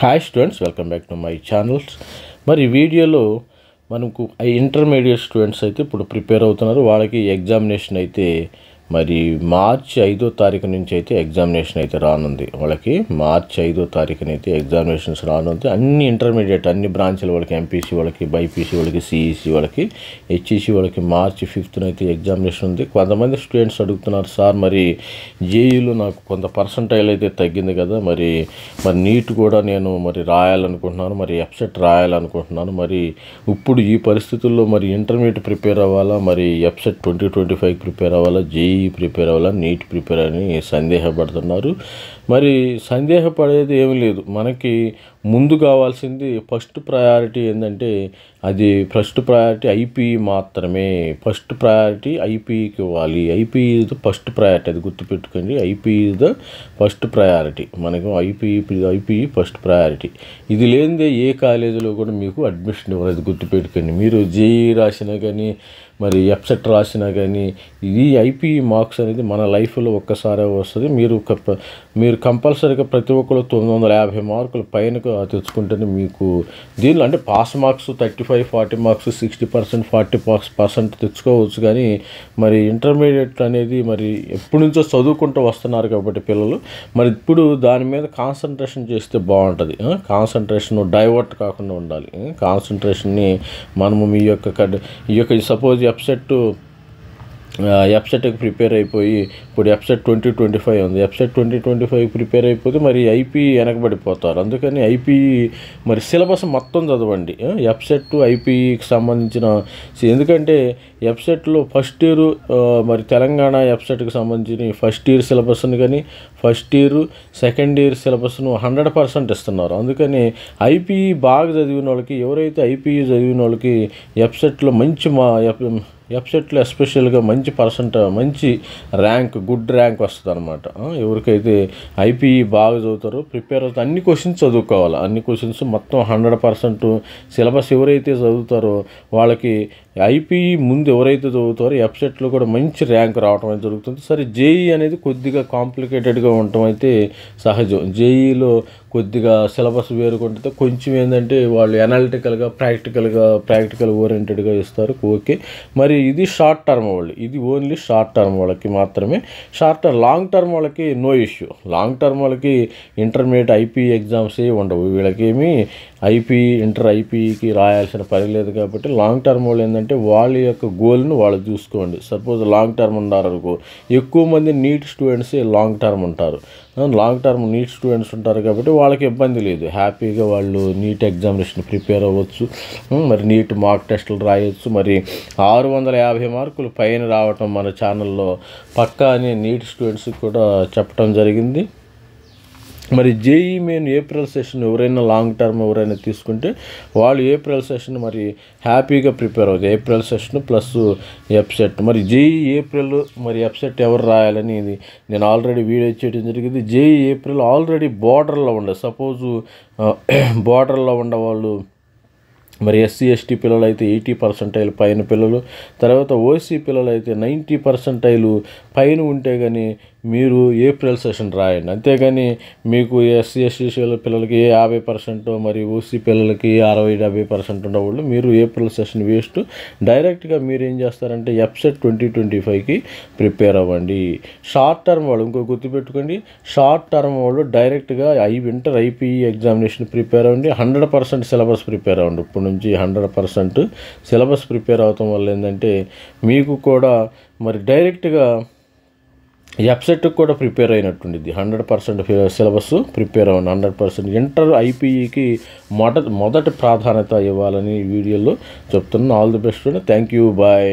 Hi students, welcome back to my channels. మరి ఈ వీడియోలో మనకు ఇంటర్మీడియట్ స్టూడెంట్స్ అయితే ఇప్పుడు ప్రిపేర్ అవుతున్నారు. వాళ్ళకి ఎగ్జామినేషన్ అయితే మరి మార్చి 5వ తారీఖు నుంచి అయితే ఎగ్జామినేషన్ అయితే రానుంది. వాళ్ళకి మార్చి 5వ తారీఖున అయితే ఎగ్జామినేషన్స్ రానుంది. అన్ని ఇంటర్మీడియట్ అన్ని బ్రాంచ్ల వాళ్ళకి, ఎంపీసీ వాళ్ళకి, బైపీసీ వాళ్ళకి, సిఈసీ వాళ్ళకి, హెచ్ఈసీ వాళ్ళకి మార్చి 5th అయితే ఎగ్జామినేషన్ ఉంది. కొంతమంది స్టూడెంట్స్ అడుగుతున్నారు, సార్ మరి జేఈలో నాకు కొంత పర్సంటైల్ అయితే తగ్గింది కదా, మరి నీట్ కూడా నేను మరి రాయాలనుకుంటున్నాను, మరి ఎఫ్సెట్ రాయాలనుకుంటున్నాను, మరి ఇప్పుడు ఈ పరిస్థితుల్లో మరి ఇంటర్మీడియట్ ప్రిపేర్ అవ్వాలా, మరి ఎఫ్సెట్ 2025 ప్రిపేర్ అవ్వాలా, జేఈ ప్రిపేర్ అవ్వాలా, నీట్ ప్రిపేర్ అని సందేహపడుతున్నారు. మరి సందేహపడేది ఏమీ లేదు. మనకి ముందు కావాల్సింది ఫస్ట్ ప్రయారిటీ ఏంటంటే అది ఫస్ట్ ప్రయారిటీ ఐపీఈ మాత్రమే. ఫస్ట్ ప్రయారిటీ ఐపీఈకి ఇవ్వాలి. IPE is the first priority, అది గుర్తుపెట్టుకోండి. IPE is the first priority. మనకు ఐపీఈ ఫస్ట్ ప్రయారిటీ. ఇది లేనిదే ఏ కాలేజీలో కూడా మీకు అడ్మిషన్ ఇవ్వలేదు, గుర్తుపెట్టుకోండి. మీరు జేఈ రాసినా కానీ, మరి ఎఫ్సెట్ రాసినా కానీ ఈ ఐపీఈ మార్క్స్ అనేది మన లైఫ్లో ఒక్కసారే వస్తుంది. మీరు కంపల్సరీగా ప్రతి ఒక్కరు 950 మార్కులు పైన తెచ్చుకుంటేనే మీకు దీనిలో అంటే పాస్ మార్క్స్ 35, 40 మార్క్స్, 60%, 40% తెచ్చుకోవచ్చు. కానీ మరి ఇంటర్మీడియట్ అనేది మరి ఎప్పటి నుంచో చదువుకుంటూ వస్తున్నారు కాబట్టి పిల్లలు మరి ఇప్పుడు దాని మీద కాన్సన్ట్రేషన్ చేస్తే బాగుంటుంది. కాన్సన్ట్రేషన్ డైవర్ట్ కాకుండా ఉండాలి. కాన్సన్ట్రేషన్ని మనము ఈ యొక్క సపోజ్ ఎఫ్సెట్కి ప్రిపేర్ అయిపోయి ఇప్పుడు ఎఫ్సెట్ 2025 ఉంది. ఎఫ్సెట్ 2025 ప్రిపేర్ అయిపోతే మరి ఐపీఈ వెనకబడిపోతారు. అందుకని ఐపీఈ మరి సిలబస్ మొత్తం చదవండి. ఎఫ్సెట్ ఐపీఈకి సంబంధించిన ఎందుకంటే ఎఫ్సెట్లో ఫస్ట్ ఇయర్ మరి తెలంగాణ ఎఫ్సెట్కి సంబంధించిన ఫస్ట్ ఇయర్ సిలబస్ని కానీ ఫస్ట్ ఇయర్ సెకండ్ ఇయర్ సిలబస్ను 100% ఇస్తున్నారు. అందుకని ఐపీఈ బాగా చదివిన వాళ్ళకి, ఎవరైతే ఐపీఈ చదివిన వాళ్ళకి ఎఫ్సెట్లో ఎఫ్సెట్లో ఎస్పెషల్గా మంచి ర్యాంక్, గుడ్ ర్యాంక్ వస్తుంది అనమాట. ఎవరికైతే ఐపీఈ బాగా చదువుతారో ప్రిపేర్ అవుతారు, అన్ని క్వశ్చన్స్ చదువుకోవాలి. అన్ని క్వశ్చన్స్ మొత్తం 100% సిలబస్ ఎవరైతే చదువుతారో వాళ్ళకి ఐపీఈ ముందు ఎవరైతే చదువుతారో ఎఫ్సెట్లో కూడా మంచి ర్యాంక్ రావడం అయితే జరుగుతుంది. సరే, జేఈ అనేది కొద్దిగా కాంప్లికేటెడ్గా ఉండటం అయితే సహజం. జేఈలో కొద్దిగా సిలబస్ వేరుకుంటే కొంచెం ఏంటంటే వాళ్ళు ఎనాలిటికల్గా ప్రాక్టికల్ ఓరియంటెడ్గా ఇస్తారు. ఓకే, మరి ఇది షార్ట్ టర్మ్ వాళ్ళు, ఇది ఓన్లీ షార్ట్ టర్మ్ వాళ్ళకి మాత్రమే. లాంగ్ టర్మ్ వాళ్ళకి నో ఇష్యూ. లాంగ్ టర్మ్ వాళ్ళకి ఇంటర్మీడియట్ ఐపీఈ ఎగ్జామ్స్ ఉండవు. వీళ్ళకేమి ఐపీఈకి రాయాల్సిన పని లేదు. కాబట్టి లాంగ్ టర్మ్ వాళ్ళు ఏంటంటే వాళ్ళ యొక్క గోల్ను వాళ్ళు చూసుకోండి. సపోజ్ లాంగ్ టర్మ్ ఉన్నారనుకో, ఎక్కువ మంది నీట్ స్టూడెంట్సే లాంగ్ టర్మ్ ఉంటారు. నీట్ స్టూడెంట్స్ ఉంటారు కాబట్టి వాళ్ళకి ఇబ్బంది లేదు. హ్యాపీగా వాళ్ళు నీట్ ఎగ్జామినేషన్ ప్రిపేర్ అవ్వచ్చు. మరి నీట్ మార్క్ టెస్టులు రాయొచ్చు. మరి 650 మార్కులు పైన రావటం మన ఛానల్లో పక్కా అని నీట్ స్టూడెంట్స్కి కూడా చెప్పడం జరిగింది. మరి జేఈ మెయిన్ ఏప్రిల్ సెషన్ ఎవరైనా లాంగ్ టర్మ్ ఎవరైనా తీసుకుంటే వాళ్ళు ఏప్రిల్ సెషన్ మరి హ్యాపీగా ప్రిపేర్ అవుతుంది. April session plus ఎఫ్సెట్. మరి జేఈ ఏప్రిల్ మరి ఎఫ్సెట్ ఎవరు రాయాలని నేను ఆల్రెడీ వీడియో చేయడం జరిగింది. జేఈ ఏప్రిల్ ఆల్రెడీ బార్డర్లో ఉండే, సపోజు బార్డర్లో ఉండేవాళ్ళు మరి ఎస్సీ ఎస్టీ పిల్లలు అయితే 80% పైన పిల్లలు, తర్వాత ఓసీ పిల్లలు అయితే 90% పైన ఉంటే కానీ మీరు ఏప్రిల్ సెషన్ రాయండి. అంతేగాని మీకు ఎస్సీ ఎస్టీ పిల్లలకి 50%, మరి ఓసీ పిల్లలకి 60-70% ఉండేవాళ్ళు మీరు ఏప్రిల్ సెషన్ వేస్ట్. డైరెక్ట్గా మీరు ఏం చేస్తారంటే ఎఫ్సెట్ 2025కి ప్రిపేర్ అవ్వండి. షార్ట్ టర్మ్ వాళ్ళు ఇంకో గుర్తుపెట్టుకోండి, షార్ట్ టర్మ్ వాళ్ళు డైరెక్ట్గా ఇంటర్ ఐపీఈ ఎగ్జామినేషన్ ప్రిపేర్ అవ్వండి. 100% సిలబస్ ప్రిపేర్ అవ్వండి. ఇప్పుడు నుంచి 100% సిలబస్ ప్రిపేర్ అవటం వల్ల ఏంటంటే మీకు కూడా మరి డైరెక్ట్గా ఎఫ్సెట్కి కూడా ప్రిపేర్ అయినట్టుండిద్ది. 100% సిలబస్ ప్రిపేర్ అవ్వండి. 100% ఇంటర్ ఐపీఈకి మొదటి ప్రాధాన్యత ఇవ్వాలని ఈ వీడియోలో చెప్తున్నాను. All the best. Thank you, bye.